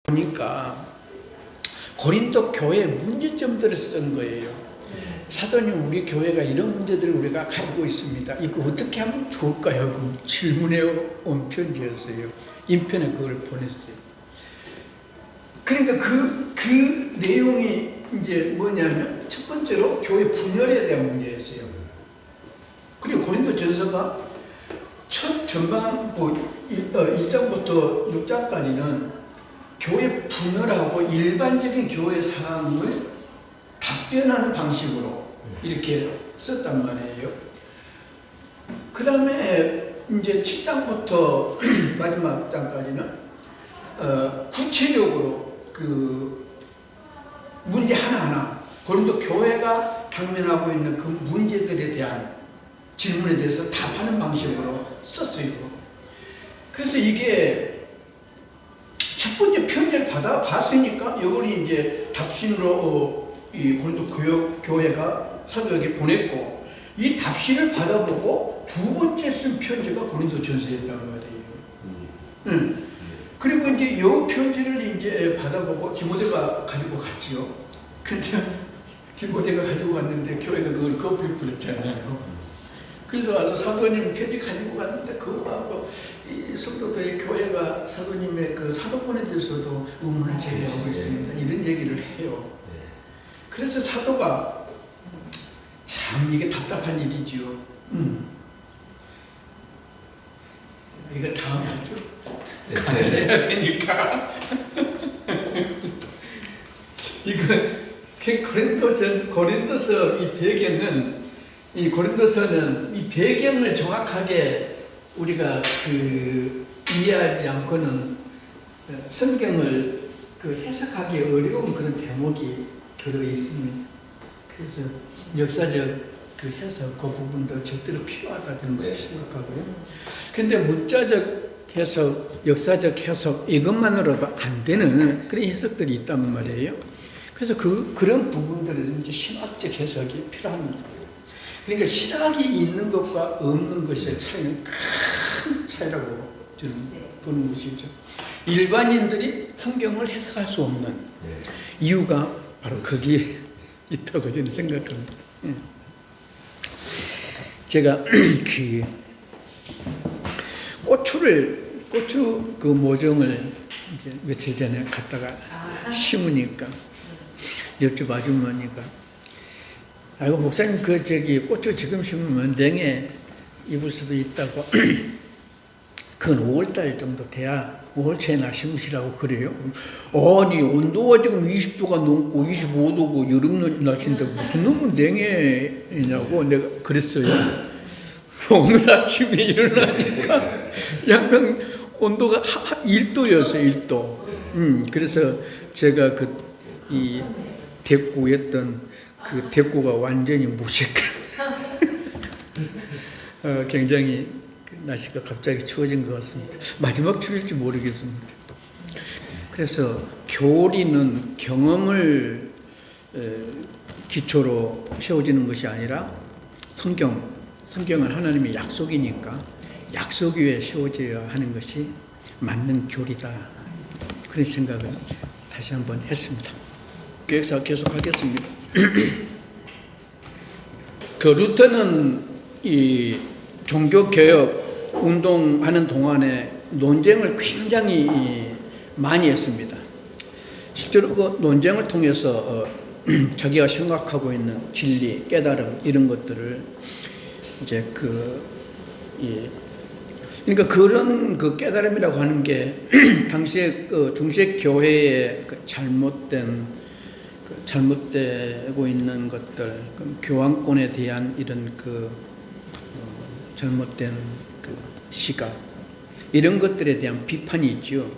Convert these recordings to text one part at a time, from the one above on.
보니까 고린도 교회 문제점들을 쓴 거예요. 사도님, 우리 교회가 이런 문제들을 우리가 가지고 있습니다. 이거 어떻게 하면 좋을까요? 그 질문해 온 편지였어요. 인편에 그걸 보냈어요. 그러니까 그 내용이 이제 뭐냐면 첫 번째로 교회 분열에 대한 문제였어요. 그리고 고린도 전서가 첫 전반 1장부터 6장까지는 교회 분열하고 일반적인 교회 상황을 답변하는 방식으로 이렇게 썼단 말이에요. 그 다음에 이제 7장부터 마지막 장까지는 구체적으로 그 문제 하나하나 고린도 교회가 당면하고 있는 그 문제들에 대한 질문에 대해서 답하는 방식으로 썼어요. 그래서 이게 첫 번째 편지를 받아봤으니까 이걸 이제 답신으로 이 고린도 교회가 사도에게 보냈고, 이 답신을 받아보고 두 번째 쓴 편지가 고린도 전서였단 말이에요. 그리고 이제 이 편지를 이제 받아보고 디모데가 가지고 갔지요. 근데 디모데가 가지고 왔는데 교회가 그걸 거부해 버렸잖아요. 그래서 와서 사도님 편지 가지고 갔는데 그거하고 이 성도들이 교회가 사도님의 그 사도권에 대해서도 의문을 제기하고 있습니다. 이런 얘기를 해요. 그래서 사도가 참 이게 답답한 일이지요. 이거 다음에 하죠. 해야 되니까. 이거 고린도서 이 배경은, 이 고린도서는 이 배경을 정확하게 우리가 이해하지 않고는 성경을 해석하기 어려운 그런 대목이 들어 있습니다. 그래서 역사적 해석 그 부분도 절대로 필요하다는 것을 생각하고요. 근데 문자적 해석, 역사적 해석 이것만으로도 안 되는 그런 해석들이 있단 말이에요. 그래서 그런 부분들은 이제 신학적 해석이 필요합니다. 그러니까 신학이 있는 것과 없는 것의 차이는 큰 차이라고 저는 보는 것이죠. 일반인들이 성경을 해석할 수 없는 이유가 바로 거기에 있다고 저는 생각합니다. 제가 고추 그 모종을 이제 며칠 전에 갖다가 심으니까 옆집 아주머니가, 아이고 목사님 고추 지금 심으면 냉해 입을 수도 있다고 그건 5월달 정도 돼야 5월 초에나 심으시라고 그래요. 아니 온도가 지금 20도가 넘고 25도고 여름 날씨인데 무슨 놈은 냉해냐고 내가 그랬어요. 오늘 아침에 일어나니까 양평 온도가 1도였어요. 1도. 그래서 제가 이 대구였던 그 대구가 완전히 무색한 굉장히 날씨가 갑자기 추워진 것 같습니다. 마지막 추위일지 모르겠습니다. 그래서 교리는 경험을 기초로 세워지는 것이 아니라 성경은 하나님의 약속이니까 약속 위에 세워져야 하는 것이 맞는 교리다. 그런 생각을 다시 한번 했습니다. 계획사 계속하겠습니다. 루터는 이 종교개혁 운동하는 동안에 논쟁을 굉장히 많이 했습니다. 실제로 그 논쟁을 통해서 자기가 생각하고 있는 진리, 깨달음 이런 것들을 이제 그러니까 그런 깨달음이라고 하는 게 당시에 중세 교회의 잘못되고 있는 것들, 교황권에 대한 이런 잘못된 시각 이런 것들에 대한 비판이 있죠.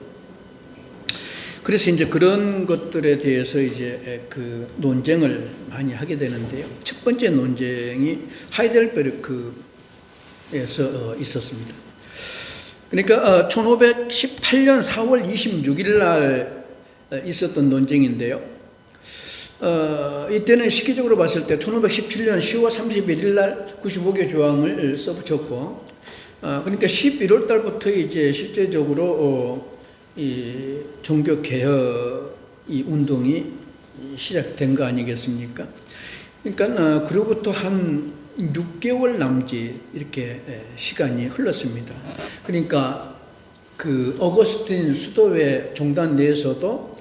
그래서 이제 그런 것들에 대해서 이제 논쟁을 많이 하게 되는데요. 첫 번째 논쟁이 하이델베르크에서 있었습니다. 그러니까 1518년 4월 26일 날 있었던 논쟁인데요. 이때는 시기적으로 봤을 때 1517년 10월 31일 날 95개 조항을 써붙였고, 그러니까 11월 달부터 이제 실제적으로 이 종교 개혁 이 운동이 시작된 거 아니겠습니까? 그러니까 그로부터 한 6개월 남짓 이렇게 시간이 흘렀습니다. 그러니까 그 어거스틴 수도회 종단 내에서도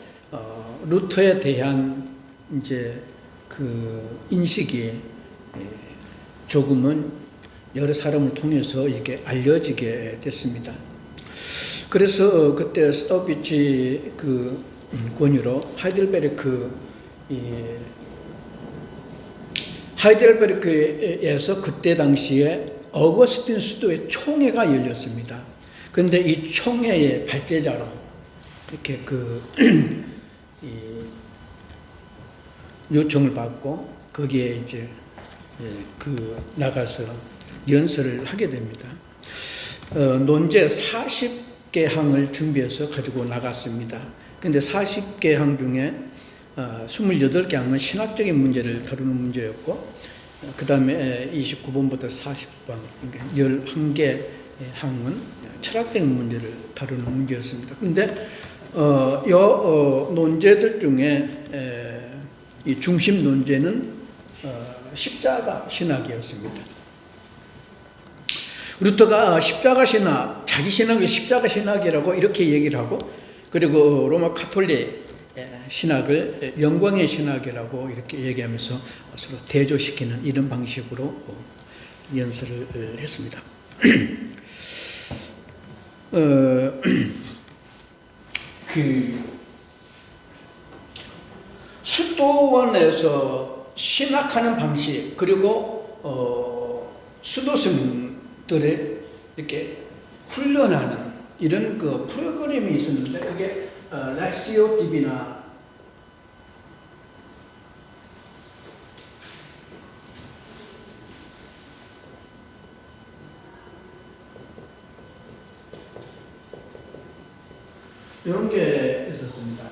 루터에 대한 이제 그 인식이 조금은 여러 사람을 통해서 이렇게 알려지게 됐습니다. 그래서 그때 스타우비치 그 권유로 하이델베르크에서 그때 당시에 어거스틴 수도의 총회가 열렸습니다. 그런데 이 총회의 발제자로 이렇게 요청을 받고 거기에 이제 나가서 연설을 하게 됩니다. 논제 40개 항을 준비해서 가지고 나갔습니다. 근데 40개 항 중에 28개 항은 신학적인 문제를 다루는 문제였고, 그 다음에 29번부터 40번, 그러니까 11개 항은 철학적인 문제를 다루는 문제였습니다. 근데 논제들 중에 이 중심 논제는 십자가 신학이었습니다. 루터가 십자가 신학, 자기 신학을 십자가 신학이라고 이렇게 얘기를 하고, 그리고 로마 카톨릭 신학을 영광의 신학이라고 이렇게 얘기하면서 서로 대조시키는 이런 방식으로 연설을 했습니다. 수도원에서 신학하는 방식, 그리고 수도승들을 이렇게 훈련하는 이런 그 프로그램이 있었는데, 그게 렉시오 디비나 이런 게 있었습니다.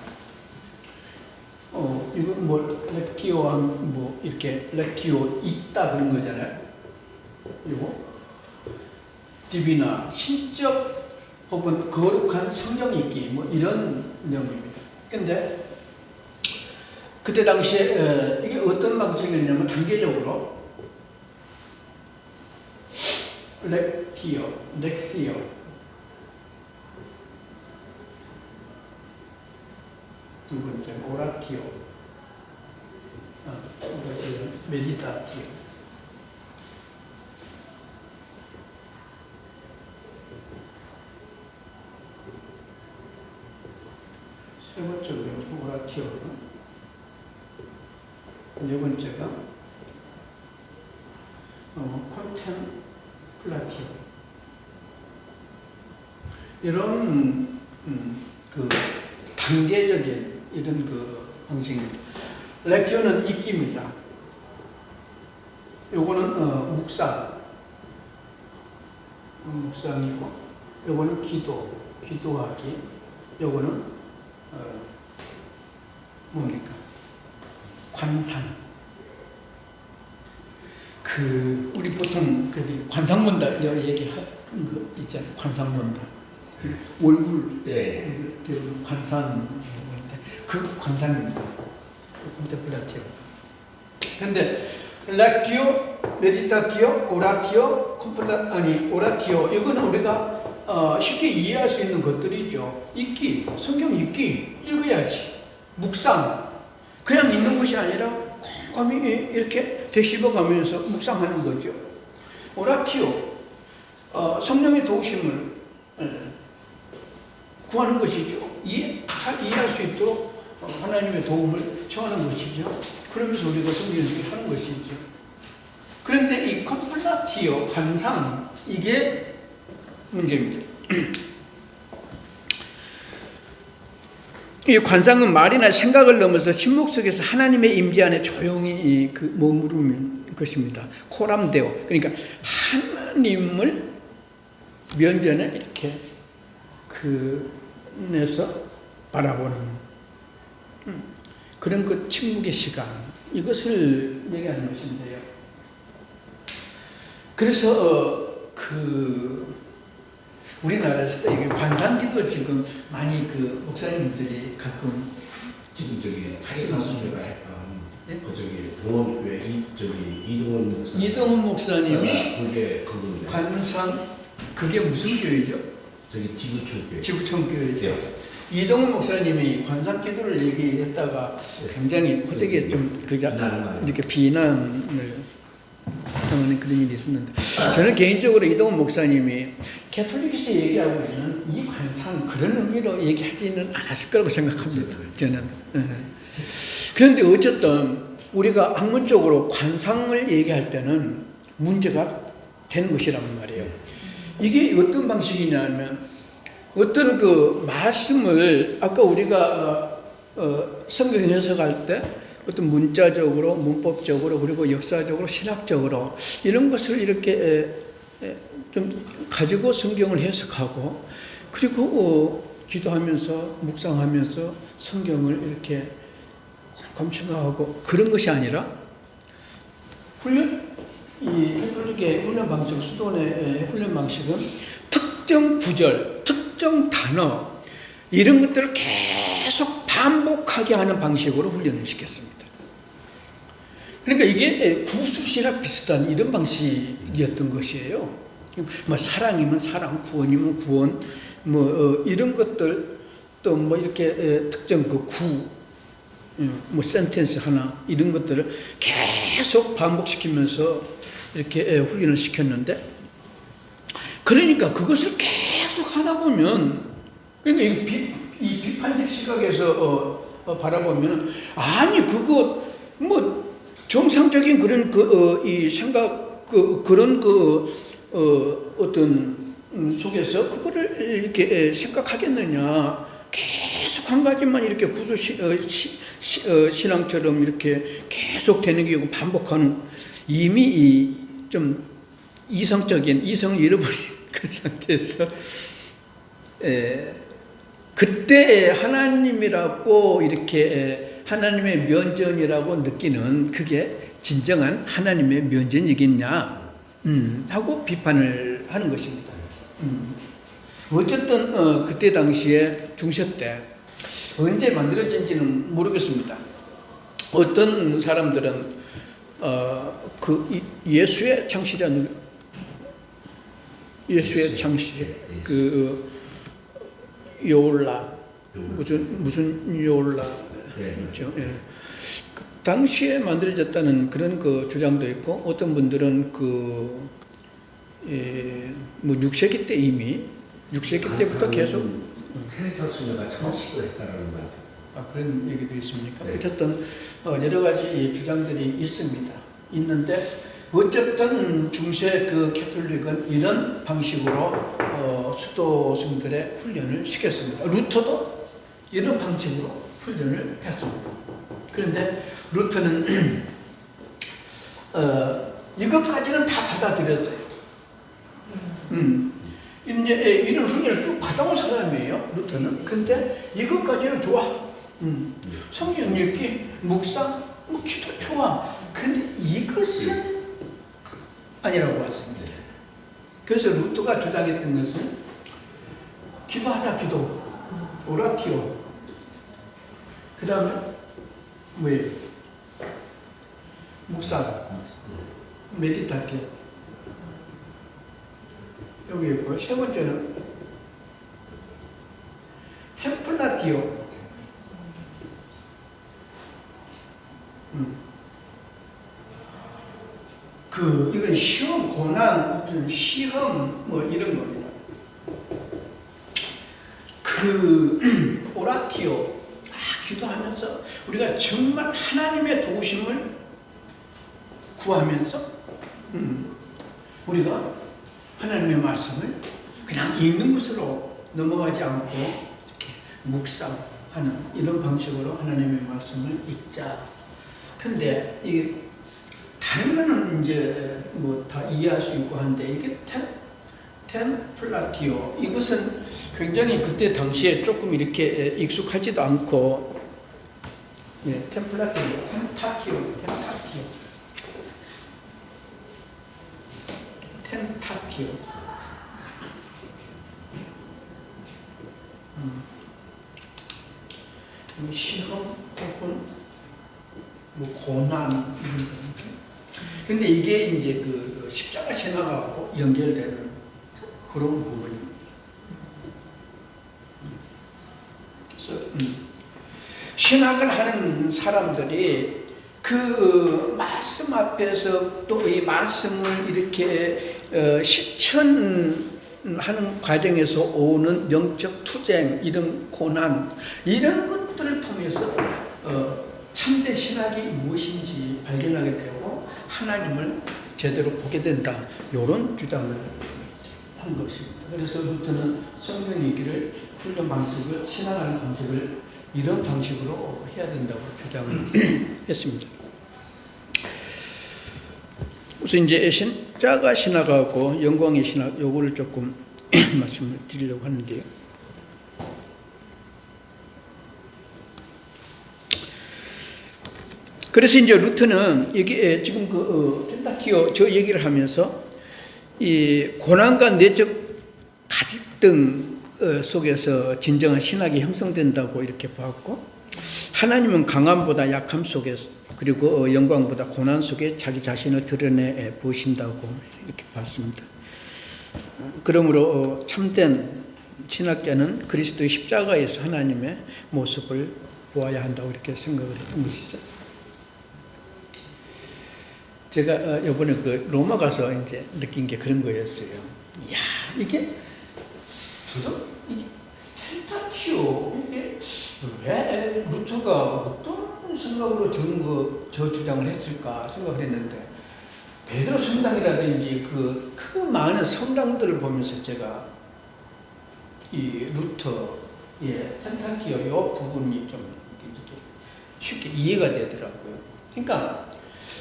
이거 뭐 렉티오와 뭐 이렇게 렉티오 있다 그런 거잖아요. 이거 디비나 신적 혹은 거룩한 성경 읽기 뭐 이런 내용입니다. 근데 그때 당시에 이게 어떤 방식이었냐면 단계적으로 렉티오 두 번째 오라티오, 메디타티오, 세 번째가 오라티오, 네 번째가 콘템플라티오. 이런 그 단계적인 이런 그 방식입니다. 렉티오는 읽기입니다. 요거는 묵상이고, 요거는 기도하기. 요거는 뭡니까? 관상. 우리 보통 관상문답 얘기하는 거 있잖아요. 관상문답. 월굴, 관상, 그 관상입니다. 콘템플라티오. 근데 렉티오, 메디타티오, 오라티오, 오라티오, 이거는 우리가 쉽게 이해할 수 있는 것들이죠. 읽기, 성경 읽기, 읽어야지. 묵상, 그냥 읽는 것이 아니라 곰곰이 이렇게 되씹어가면서 묵상하는 거죠. 오라티오, 성령의 도우심을 구하는 것이죠. 잘 이해할 수 있도록 하나님의 도움을 청하는 것이죠. 그러면서 우리가 성경을 하는 것이죠. 그런데 이 콘플라티오, 관상, 이게 문제입니다. 이 관상은 말이나 생각을 넘어서 침묵 속에서 하나님의 임재 안에 조용히 머무르는 것입니다. 코람데오, 그러니까 하나님을 면전에 이렇게 내서 바라보는 그런 그 침묵의 시간, 이것을 얘기하는 것인데요. 그래서 우리나라에서도 이게 관상기도 지금 많이 그 목사님들이 가끔 지금 저기 하리사수녀가 했던 예? 그 저기 동원교회 이동원 목사. 이동훈 목사님이 그게 그건데. 관상 그게 무슨 교회죠? 저기 지구촌 교회. 지구촌 교회죠. 예. 이동훈 목사님이 관상기도를 얘기했다가 굉장히 호되게 좀 이렇게 비난을 당하는 그런 일이 있었는데, 저는 개인적으로 이동훈 목사님이 캐톨릭에서 얘기하고 있는 이 관상 그런 의미로 얘기하지는 않았을 거라고 생각합니다. 저는. 그런데 어쨌든 우리가 학문적으로 관상을 얘기할 때는 문제가 되는 것이란 말이에요. 이게 어떤 방식이냐면, 어떤 그 말씀을 아까 우리가 성경 해석할 때 어떤 문자적으로, 문법적으로, 그리고 역사적으로, 신학적으로 이런 것을 이렇게 좀 가지고 성경을 해석하고, 그리고 기도하면서 묵상하면서 성경을 이렇게 검증하고 그런 것이 아니라 이 캐톨릭의 훈련 방식, 수도원의 훈련 방식은 특정 구절, 특정 단어 이런 것들을 계속 반복하게 하는 방식으로 훈련을 시켰습니다. 그러니까 이게 구수신학 비슷한 이런 방식이었던 것이에요. 뭐 사랑이면 사랑, 구원이면 구원, 뭐 이런 것들, 또 뭐 이렇게 특정 그 뭐 센텐스 하나 이런 것들을 계속 반복시키면서 이렇게 훈련을 시켰는데, 그러니까 그것을 계속 하다 보면, 그러니까 이 비판적 시각에서 바라보면, 아니 그거 뭐 정상적인 그런 이 생각 그런 어떤 속에서 그거를 이렇게 생각하겠느냐, 계속 한 가지만 이렇게 구수 신앙처럼 이렇게 계속 되는 게 반복하는, 이미 좀 이성을 잃어버린 그 상태에서 그때 하나님이라고 이렇게 하나님의 면전이라고 느끼는 그게 진정한 하나님의 면전이겠냐 하고 비판을 하는 것입니다. 어쨌든 그때 당시에 중세 때 언제 만들어진지는 모르겠습니다. 어떤 사람들은 그 예수의 창시자, 예수의 창시, 그 요올라, 무슨 요올라, 그렇죠. 예. 그 당시에 만들어졌다는 그런 그 주장도 있고, 어떤 분들은 뭐 6세기 때 이미 6세기 때부터 계속 테레사 수녀가 처음 시도했다라는 말. 그런 얘기도 있습니까? 네. 어쨌든 여러 가지 주장들이 있는데 어쨌든 중세 그 캐톨릭은 이런 방식으로 수도승들의 훈련을 시켰습니다. 루터도 이런 방식으로 훈련을 했습니다. 그런데 루터는 이것까지는 다 받아들였어요. 이제 이런 훈련을 쭉 받아온 사람이에요, 루터는. 근데 이것까지는 좋아. 성경 읽기, 묵상, 뭐 기도 좋아. 근데 이것은 아니라고 봤습니다. 그래서 루터가 주장했던 것은 기도하자, 기도, 오라티오. 그 다음에 뭐예요? 묵상, 메디타티오. 여기 있고, 세 번째는 템플라티오. 이건 시험, 고난, 무슨 시험, 뭐 이런 겁니다. 오라티오, 기도하면서 우리가 정말 하나님의 도우심을 구하면서, 우리가 하나님의 말씀을 그냥 읽는 것으로 넘어가지 않고 이렇게 묵상하는 이런 방식으로 하나님의 말씀을 읽자. 근데 이게 다른 거는 이제 뭐 다 이해할 수 있고 한데, 이게 템플라티오, 이것은 굉장히 그때 당시에 조금 이렇게 익숙하지도 않고, 템플라티오, 텐타티오. 뭐 시험 혹은 뭐 고난 이런 거. 근데 이게 이제 그 십자가 신학하고 연결되는 그런 부분입니다. 그래서 신학을 하는 사람들이 그 말씀 앞에서 또 이 말씀을 이렇게 실천하는 과정에서 오는 영적 투쟁, 이런 고난, 이런 것들을 통해서 참된 신학이 무엇인지 발견하게 되고 하나님을 제대로 보게 된다, 이런 주장을 한 것입니다. 그래서 루터는 성경 얘기를 훈련 방식을, 신학하는 방식을 이런 방식으로 해야 된다고 주장을 했습니다. 우선 이제 십자가 신학하고 영광의 신학, 요거를 조금 말씀을 드리려고 하는데요. 그래서 이제 루터는 여기 지금 켄타키오 저 얘기를 하면서 이 고난과 내적 갈등 속에서 진정한 신학이 형성된다고 이렇게 봤고, 하나님은 강함보다 약함 속에서, 그리고 영광보다 고난 속에 자기 자신을 드러내 보신다고 이렇게 봤습니다. 그러므로 참된 신학자는 그리스도의 십자가에서 하나님의 모습을 보아야 한다고 이렇게 생각을 했던 것이죠. 제가 이번에 그 로마 가서 이제 느낀 게 그런 거였어요. 야, 이게 저도 이게 켄타키오, 이게 왜 루터가 어떤 생각으로 저 주장을 했을까 생각을 했는데, 베드로 성당이라든지 그 많은 성당들을 보면서 제가 이 루터의 켄타키오 요 부분이 좀 이렇게 쉽게 이해가 되더라고요. 그러니까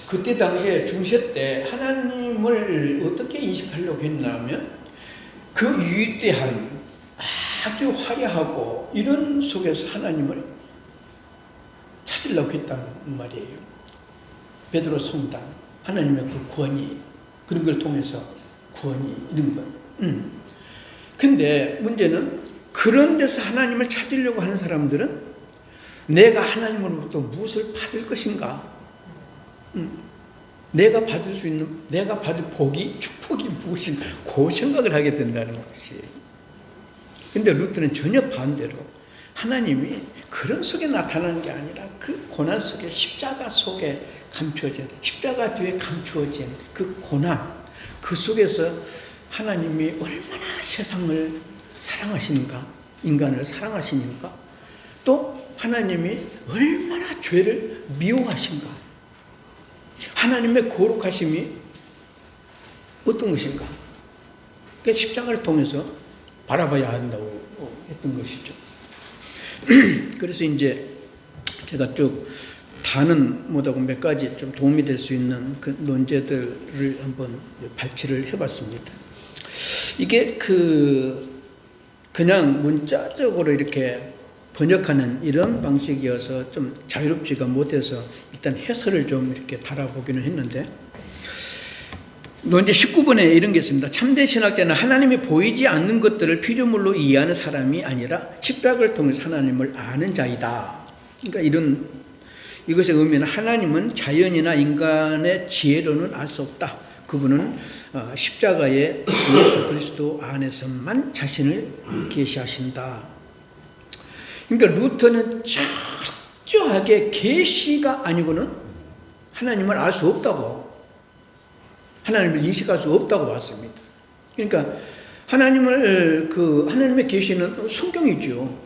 그때 당시에 중세 때 하나님을 어떻게 인식하려고 했냐면 그 위대한 아주 화려하고 이런 속에서 하나님을 찾으려고 했다는 말이에요. 베드로 성당, 하나님의 그 구원이, 그런 걸 통해서 구원이, 이런 것. 근데 문제는 그런 데서 하나님을 찾으려고 하는 사람들은 내가 하나님으로부터 무엇을 받을 것인가? 내가 받을 수 있는, 내가 받을 복이, 축복이 무엇인가? 그 생각을 하게 된다는 것이에요. 근데 루터는 전혀 반대로 하나님이 그런 속에 나타나는 게 아니라 그 고난 속에, 십자가 속에 감추어진, 십자가 뒤에 감추어진 그 고난, 그 속에서 하나님이 얼마나 세상을 사랑하시는가, 인간을 사랑하시는가, 또 하나님이 얼마나 죄를 미워하신가, 하나님의 거룩하심이 어떤 것인가, 그 십자가를 통해서 바라봐야 한다고 했던 것이죠. 그래서 이제 제가 쭉 다는 못하고 몇 가지 좀 도움이 될 수 있는 그 논제들을 한번 발췌를 해봤습니다. 이게 그냥 문자적으로 이렇게 번역하는 이런 방식이어서 좀 자유롭지가 못해서 일단 해설을 좀 이렇게 달아보기는 했는데, 논제 19번에 이런 게 있습니다. 참된 신학자는 하나님이 보이지 않는 것들을 피조물로 이해하는 사람이 아니라 십자가를 통해서 하나님을 아는 자이다. 그러니까 이것의 의미는 하나님은 자연이나 인간의 지혜로는 알 수 없다. 그분은 십자가의 예수 그리스도 안에서만 자신을 계시하신다. 그러니까 루터는 철저하게 계시가 아니고는 하나님을 알 수 없다고, 하나님을 인식할 수 없다고 봤습니다. 그러니까 하나님의 계시는 성경이죠.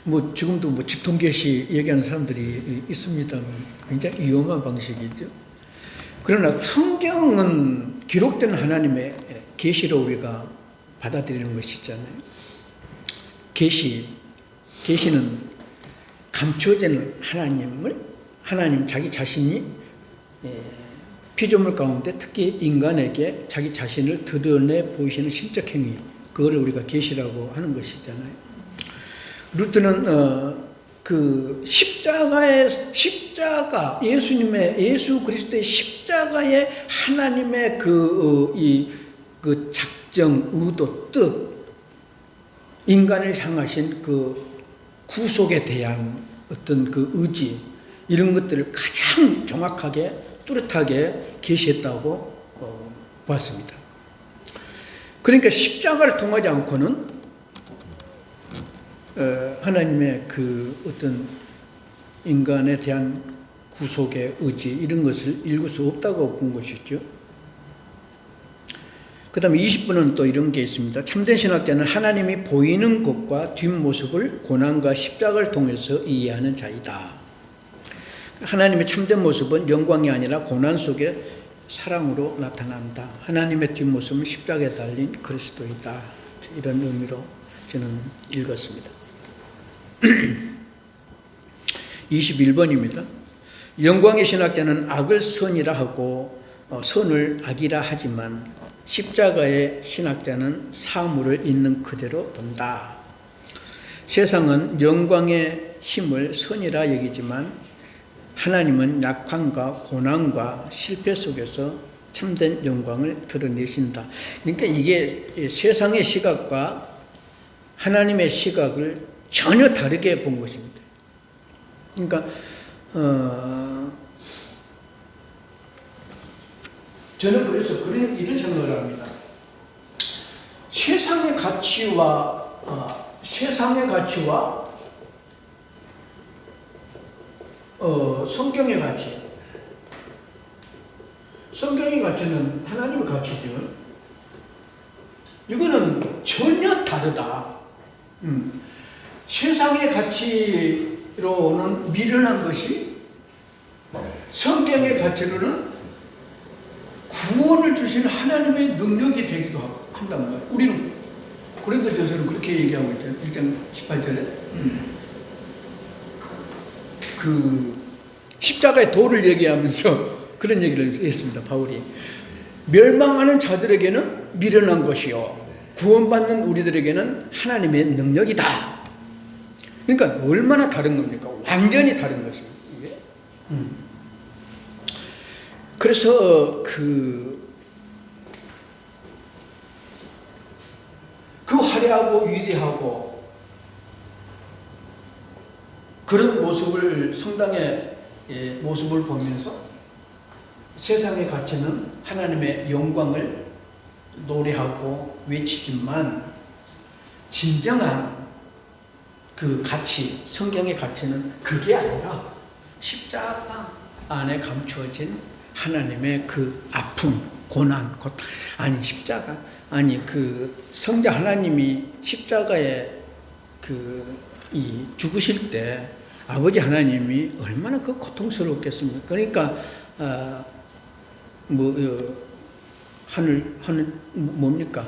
뭐 지금도 뭐 집통계시 얘기하는 사람들이 있습니다. 굉장히 위험한 방식이죠. 그러나 성경은 기록된 하나님의 계시로 우리가 받아들이는 것이잖아요. 계시는 감추어진 하나님 자기 자신이 피조물 가운데 특히 인간에게 자기 자신을 드러내 보이시는 신적 행위, 그거를 우리가 계시라고 하는 것이잖아요. 루터는 그 예수 그리스도의 십자가의 하나님의 그 작정, 의도, 뜻, 인간을 향하신 그 구속에 대한 어떤 그 의지 이런 것들을 가장 정확하게 뚜렷하게 계시했다고 보았습니다. 그러니까 십자가를 통하지 않고는 하나님의 그 어떤 인간에 대한 구속의 의지 이런 것을 읽을 수 없다고 본 것이죠. 그 다음에 20분은 또 이런 게 있습니다. 참된 신학자는 하나님이 보이는 것과 뒷모습을 고난과 십자가를 통해서 이해하는 자이다. 하나님의 참된 모습은 영광이 아니라 고난 속에 사랑으로 나타난다. 하나님의 뒷모습은 십자가에 달린 그리스도이다. 이런 의미로 저는 읽었습니다. 21번입니다. 영광의 신학자는 악을 선이라 하고 선을 악이라 하지만 십자가의 신학자는 사물을 있는 그대로 본다. 세상은 영광의 힘을 선이라 여기지만 하나님은 약함과 고난과 실패 속에서 참된 영광을 드러내신다. 그러니까 이게 세상의 시각과 하나님의 시각을 전혀 다르게 본 것입니다. 그러니까 저는 그래서 이런 생각을 합니다. 세상의 가치와 성경의 가치. 성경의 가치는 하나님의 가치죠. 이거는 전혀 다르다. 세상의 가치로는 미련한 것이 성경의 가치로는 구원을 주시는 하나님의 능력이 되기도 한단 말이에요. 우리는 고린도전서는 그렇게 얘기하고 있잖아요. 1장 18절에 그 십자가의 도를 얘기하면서 그런 얘기를 했습니다. 바울이 멸망하는 자들에게는 미련한 것이요 구원받는 우리들에게는 하나님의 능력이다. 그러니까 얼마나 다른 겁니까? 완전히 다른 것입니다. 이게. 그래서 그 화려하고 위대하고 그런 모습을 성당의 모습을 보면서 세상의 가치는 하나님의 영광을 노래하고 외치지만 진정한 그 가치, 성경의 가치는 그게 아니라 십자가 안에 감추어진 하나님의 그 아픔, 고난, 십자가, 그 성자 하나님이 십자가에 죽으실 때 아버지 하나님이 얼마나 그 고통스러웠겠습니까? 그러니까, 뭡니까?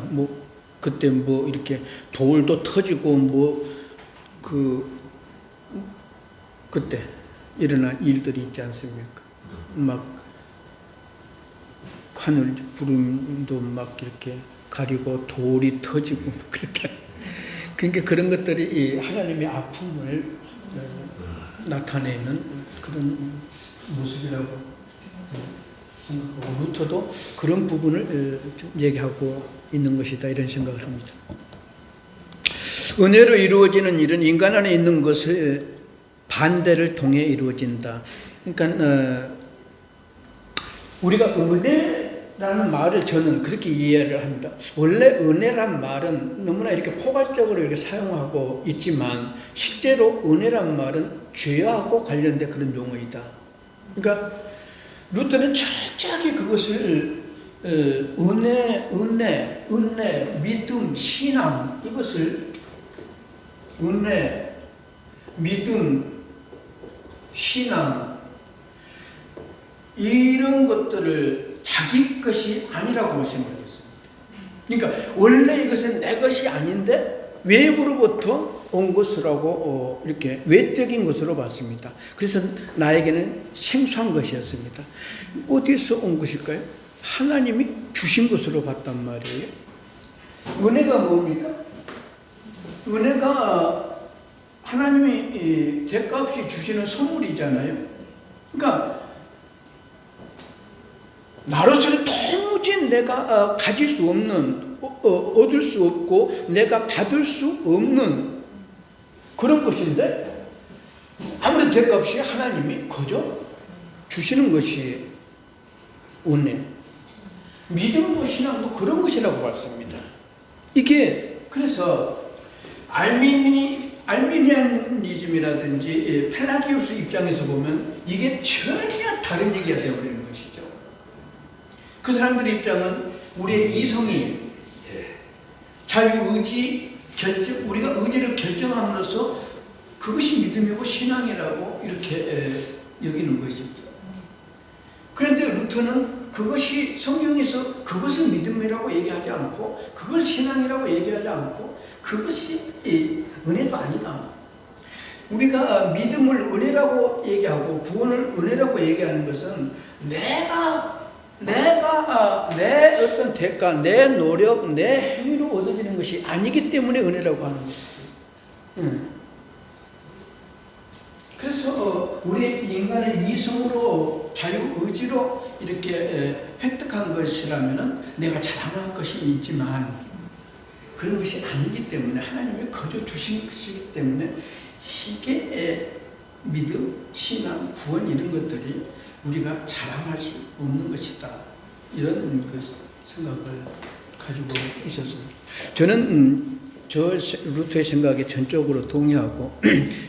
그때 이렇게 돌도 터지고, 그때 일어난 일들이 있지 않습니까? 하늘 구름도 이렇게 가리고 돌이 터지고 그랬다. 그러니까 그런 것들이 하나님의 아픔을 나타내는 그런 모습이라고 생각하고 루터도 그런 부분을 좀 얘기하고 있는 것이다 이런 생각을 합니다. 은혜로 이루어지는 일은 인간 안에 있는 것을 반대를 통해 이루어진다. 그러니까 우리가 은혜라는 말을 저는 그렇게 이해를 합니다. 원래 은혜란 말은 너무나 이렇게 포괄적으로 이렇게 사용하고 있지만 실제로 은혜란 말은 죄하고 관련된 그런 용어이다. 그러니까 루터는 철저하게 그것을 은혜, 믿음, 신앙 이것을 은혜, 믿음, 신앙 이런 것들을 자기 것이 아니라고 생각했습니다. 그러니까 원래 이것은 내 것이 아닌데 외부로부터 온 것이라고 이렇게 외적인 것으로 봤습니다. 그래서 나에게는 생소한 것이었습니다. 어디서 온 것일까요? 하나님이 주신 것으로 봤단 말이에요. 은혜가 뭡니까? 은혜가 하나님이 대가 없이 주시는 선물이잖아요. 그러니까 나로서는 도무지 내가 가질 수 없는, 얻을 수 없고 내가 받을 수 없는 그런 것인데 아무런 대가 없이 하나님이 거저 주시는 것이 은혜. 믿음도 신앙도 그런 것이라고 봤습니다. 이게 그래서 알미니안이즘이라든지 펠라기우스 입장에서 보면 이게 전혀 다른 얘기가 되어버리는 것이죠. 그 사람들의 입장은 우리의 이성이 자유의지 결정, 우리가 의지를 결정함으로써 그것이 믿음이고 신앙이라고 이렇게 여기는 것이죠. 그런데 루터는 그것이 성경에서 그것을 믿음이라고 얘기하지 않고 그걸 신앙이라고 얘기하지 않고 그것이 은혜도 아니다. 우리가 믿음을 은혜라고 얘기하고 구원을 은혜라고 얘기하는 것은 내가 내 어떤 대가, 내 노력, 내 행위로 얻어지는 것이 아니기 때문에 은혜라고 하는 것이죠. 그래서 우리 인간의 이성으로 자유의지로 이렇게 획득한 것이라면 내가 자랑할 것이 있지만 그런 것이 아니기 때문에 하나님이 거저 주신 것이기 때문에 이게 믿음, 신앙, 구원 이런 것들이 우리가 자랑할 수 없는 것이다. 이런 생각을 가지고 있었습니다. 저는 저 루터의 생각에 전적으로 동의하고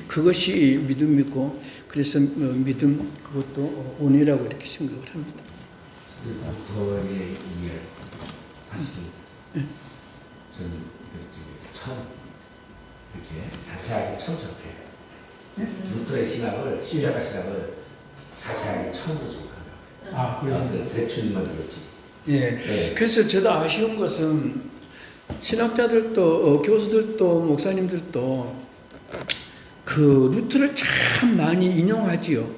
그것이 믿음이고 그래서 믿음 그것도 은혜라고 이렇게 생각을 합니다. 루터의 이게 사실 저는 처음 이렇게 자세하게 처음 접해요. 루터의 신학을 십자가 신학을 자세하게 처음으로 접합니다. 그래서 대충만 들었지. 예. 네. 그래서 저도 아쉬운 것은 신학자들도 교수들도 목사님들도 그 루터를 참 많이 인용하지요.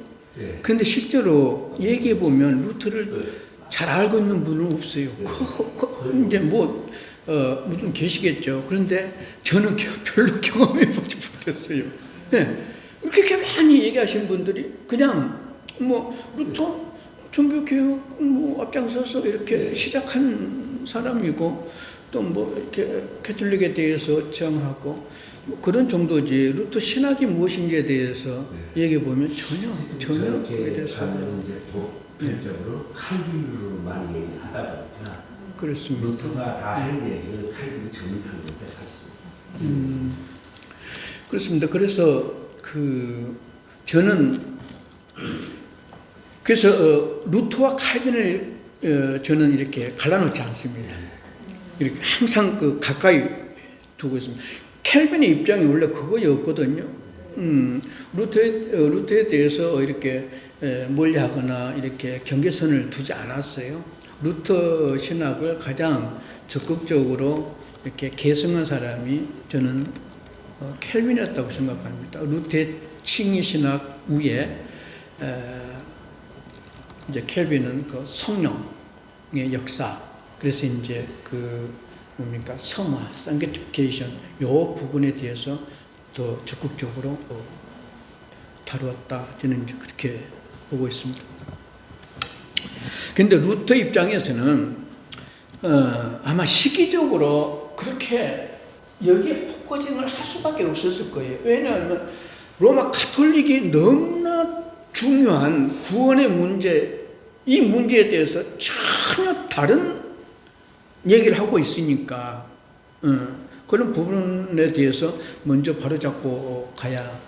그런데 실제로 얘기해 보면 루터를 잘 알고 있는 분은 없어요. 이제 무슨 계시겠죠. 그런데 저는 별로 경험해 보지 못했어요. 네. 그렇게 많이 얘기하시는 분들이 그냥 루터 종교개혁 앞장서서 이렇게 시작한 사람이고 또 이렇게 캐톨릭에 대해서 정하고 그런 정도지 루터 신학이 무엇인지에 대해서 얘기해 보면 전혀 그에 대해서 이제 보편적으로 칼빈으로 많이 얘기하다 보니까 그렇습니다. 루터가 다 하는 얘기를 칼빈이 정립한 건데 사실. 그렇습니다. 그래서 저는 그래서 루터와 칼빈을 저는 이렇게 갈라놓지 않습니다. 이렇게 항상 가까이 두고 있습니다. 켈빈의 입장이 원래 그거였거든요. 루터에 대해서 이렇게 멀리하거나 이렇게 경계선을 두지 않았어요. 루터 신학을 가장 적극적으로 이렇게 계승한 사람이 저는 켈빈이었다고 생각합니다. 루터의 칭의 신학 위에 이제 켈빈은 그 성령의 역사, 그래서 이제 성화, sanctification 요 부분에 대해서 더 적극적으로 다루었다. 저는 이제 그렇게 보고 있습니다. 근데 루터 입장에서는 아마 시기적으로 그렇게 여기에 폭거증을 할 수밖에 없었을 거예요. 왜냐하면 로마 가톨릭이 너무나 중요한 구원의 문제, 이 문제에 대해서 전혀 다른 얘기를 하고 있으니까 그런 부분에 대해서 먼저 바로잡고 가야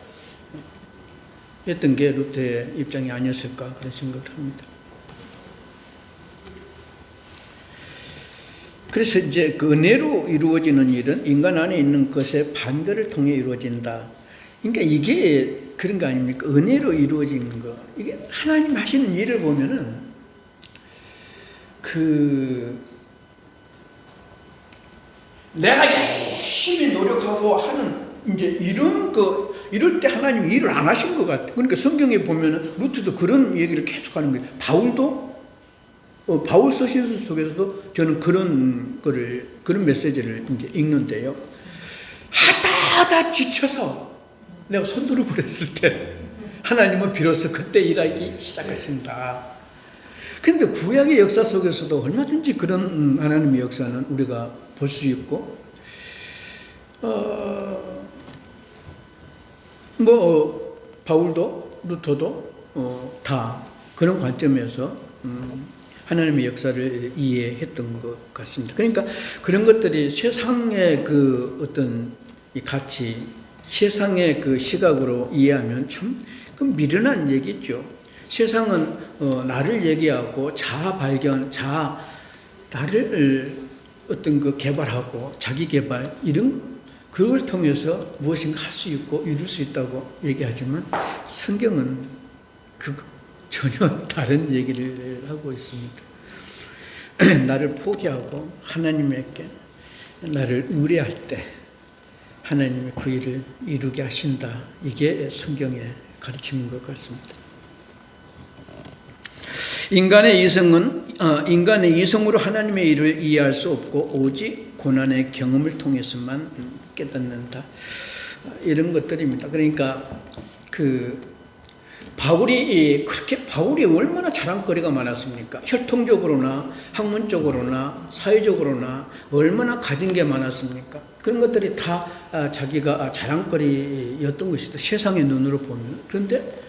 했던 게 루터의 입장이 아니었을까 그런 생각을 합니다. 그래서 이제 그 은혜로 이루어지는 일은 인간 안에 있는 것의 반대를 통해 이루어진다. 그러니까 이게 그런 거 아닙니까? 은혜로 이루어지는 거. 이게 하나님 하시는 일을 보면은 내가 열심히 노력하고 하는 이제 이럴 때 하나님이 일을 안 하신 것 같아. 그러니까 성경에 보면은 루터도 그런 얘기를 계속하는 거예요. 바울도 바울 서신 속에서도 저는 그런 메시지를 이제 읽는데요. 하다 지쳐서 내가 손 들어 버렸을 때 하나님은 비로소 그때 일하기 시작하신다. 근데 구약의 역사 속에서도 얼마든지 그런 하나님의 역사는 우리가 볼 수 있고, 바울도 루터도 다 그런 관점에서 하나님의 역사를 이해했던 것 같습니다. 그러니까 그런 것들이 세상의 그 어떤 이 가치, 세상의 그 시각으로 이해하면 참 그 미련한 얘기죠. 세상은 나를 얘기하고 자아 발견, 나를 어떤 그 개발하고 자기 개발 이런 그걸 통해서 무엇인가 할 수 있고 이룰 수 있다고 얘기하지만 성경은 전혀 다른 얘기를 하고 있습니다. 나를 포기하고 하나님께 나를 의뢰할 때 하나님이 그 일을 이루게 하신다. 이게 성경의 가르침인 것 같습니다. 인간의 이성으로 하나님의 일을 이해할 수 없고 오직 고난의 경험을 통해서만 깨닫는다. 이런 것들입니다. 그러니까 바울이 얼마나 자랑거리가 많았습니까? 혈통적으로나 학문적으로나 사회적으로나 얼마나 가진 게 많았습니까? 그런 것들이 다 자기가 자랑거리였던 것이다. 세상의 눈으로 보면. 그런데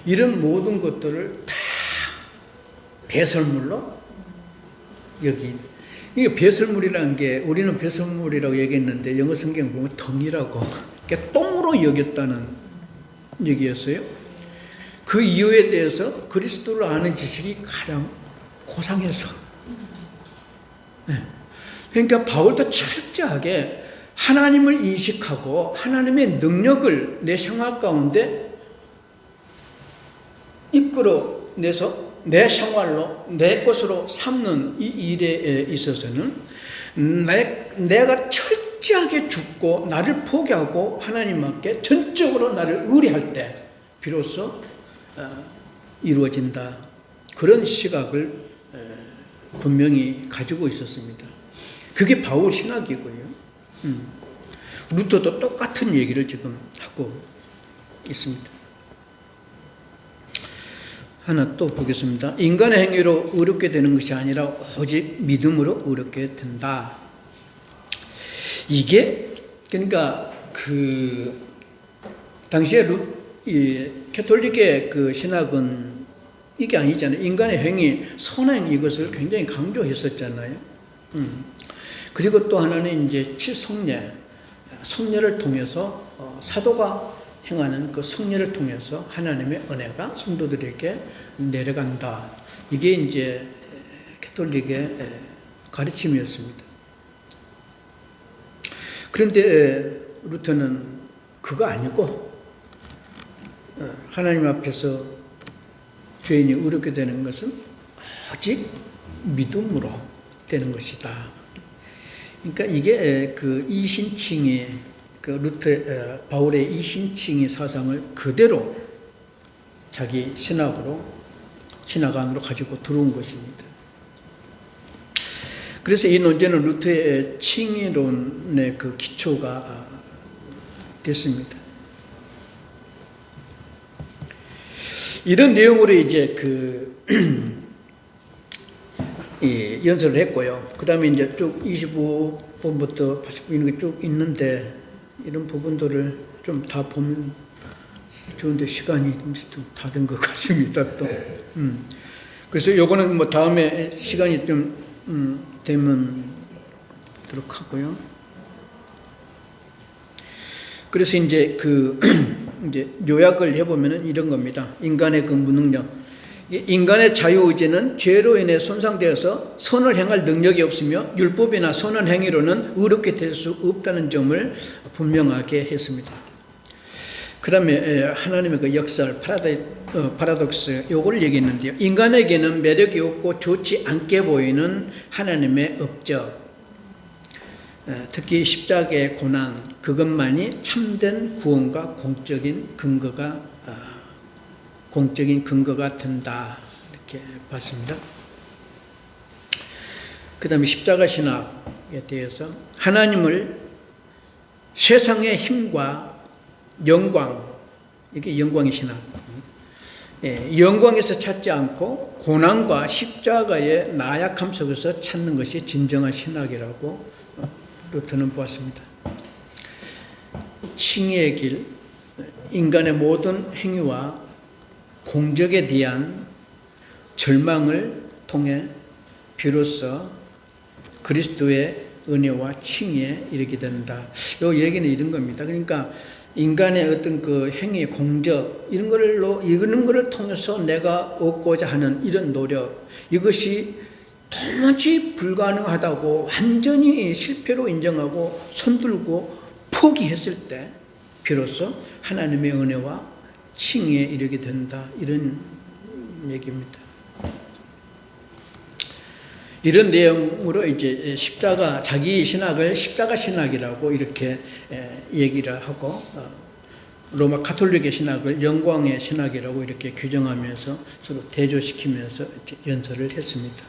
이런 모든 것들을 다 배설물로 여기 이게 배설물이라는 게 우리는 배설물이라고 얘기했는데 영어 성경 보면 덩이라고 그러니까 똥으로 여겼다는 얘기였어요. 그 이유에 대해서 그리스도를 아는 지식이 가장 고상해서. 그러니까 바울도 철저하게 하나님을 인식하고 하나님의 능력을 내 생활 가운데 이끌어내서 내 생활로 내 것으로 삼는 이 일에 있어서는 내가 철저하게 죽고 나를 포기하고 하나님께 전적으로 나를 의뢰할 때 비로소 이루어진다. 그런 시각을 분명히 가지고 있었습니다. 그게 바울 신학이고요. 루터도 똑같은 얘기를 지금 하고 있습니다. 하나 또 보겠습니다. 인간의 행위로 의롭게 되는 것이 아니라 오직 믿음으로 의롭게 된다. 이게 그러니까 당시에 캐톨릭의 그 신학은 이게 아니잖아요. 인간의 행위, 선행 이것을 굉장히 강조했었잖아요. 그리고 또 하나는 이제 칠성례, 성례를 통해서 사도가 행하는 그 성례를 통해서 하나님의 은혜가 성도들에게 내려간다. 이게 이제 캐톨릭의 가르침이었습니다. 그런데 루터는 그거 아니고 하나님 앞에서 죄인이 의롭게 되는 것은 오직 믿음으로 되는 것이다. 그러니까 이게 그 이신칭이 바울의 이신칭의 사상을 그대로 자기 신학 안으로 가지고 들어온 것입니다. 그래서 이 논제는 루터의 칭의론의 그 기초가 됐습니다. 이런 내용으로 이제 연설을 했고요. 그 다음에 이제 쭉 25번부터 89 이런 게 쭉 있는데 이런 부분들을 좀 다 보면 좋은데 시간이 좀 다 된 것 같습니다. 또. 그래서 요거는 뭐 다음에 시간이 좀 되면 도록 하고요. 그래서 이제 이제 요약을 해보면은 이런 겁니다. 인간의 그 무능력. 인간의 자유의지는 죄로 인해 손상되어서 선을 행할 능력이 없으며 율법이나 선한 행위로는 의롭게 될 수 없다는 점을 분명하게 했습니다. 그 다음에 하나님의 그 역설, 파라독스, 요걸 얘기했는데요. 인간에게는 매력이 없고 좋지 않게 보이는 하나님의 업적, 특히 십자가의 고난, 그것만이 참된 구원과 공적인 근거가 된다. 이렇게 봤습니다. 그 다음에 십자가 신학에 대해서 하나님을 세상의 힘과 영광, 이게 영광의 신학. 영광에서 찾지 않고 고난과 십자가의 나약함 속에서 찾는 것이 진정한 신학이라고 루터는 보았습니다. 칭의의 길, 인간의 모든 행위와 공적에 대한 절망을 통해 비로소 그리스도의 은혜와 칭의에 이르게 된다. 요 얘기는 이런 겁니다. 그러니까 인간의 어떤 그 행위, 공적 이런 거를 통해서 내가 얻고자 하는 이런 노력, 이것이 도무지 불가능하다고 완전히 실패로 인정하고 손들고 포기했을 때 비로소 하나님의 은혜와 칭의에 이르게 된다. 이런 얘기입니다. 이런 내용으로 이제 십자가, 자기 신학을 십자가 신학이라고 이렇게 얘기를 하고, 로마 가톨릭의 신학을 영광의 신학이라고 이렇게 규정하면서 서로 대조시키면서 연설을 했습니다.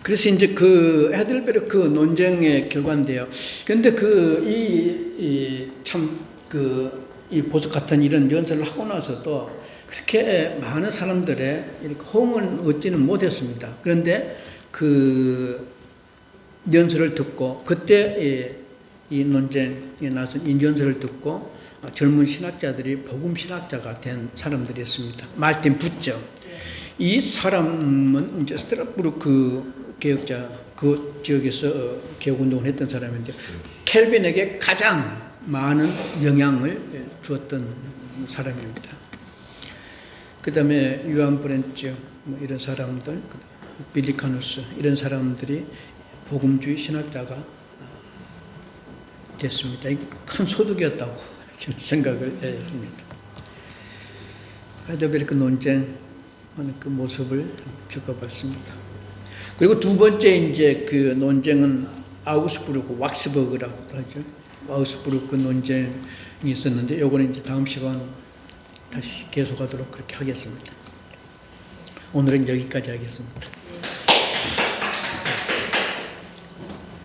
그래서 이제 그 헤들베르크 논쟁의 결과인데요. 근데 이 보석 같은 이런 연설을 하고 나서도 그렇게 많은 사람들의 이렇게 호응을 얻지는 못했습니다. 그런데 그 연설을 듣고 그때 이 논쟁에 나서 이 연설을 듣고 젊은 신학자들이 복음 신학자가 된 사람들이었습니다. 말틴 부처. 이 사람은 이제 스트라스부르크 개혁자 그 지역에서 개혁운동을 했던 사람인데 켈빈에게 가장 많은 영향을 주었던 사람입니다. 그 다음에 요한 브렌츠 이런 사람들, 빌리카누스 이런 사람들이 복음주의 신학자가 됐습니다. 큰 소득이었다고 저는 생각을 합니다. 헤들베르크 논쟁 그 모습을 적어봤습니다. 그리고 두 번째 이제 그 논쟁은 아우스부르크 왁스버그라고 하죠. 아우스부르크 논쟁이 있었는데 요거는 이제 다음 시간 다시 계속하도록 그렇게 하겠습니다. 오늘은 여기까지 하겠습니다.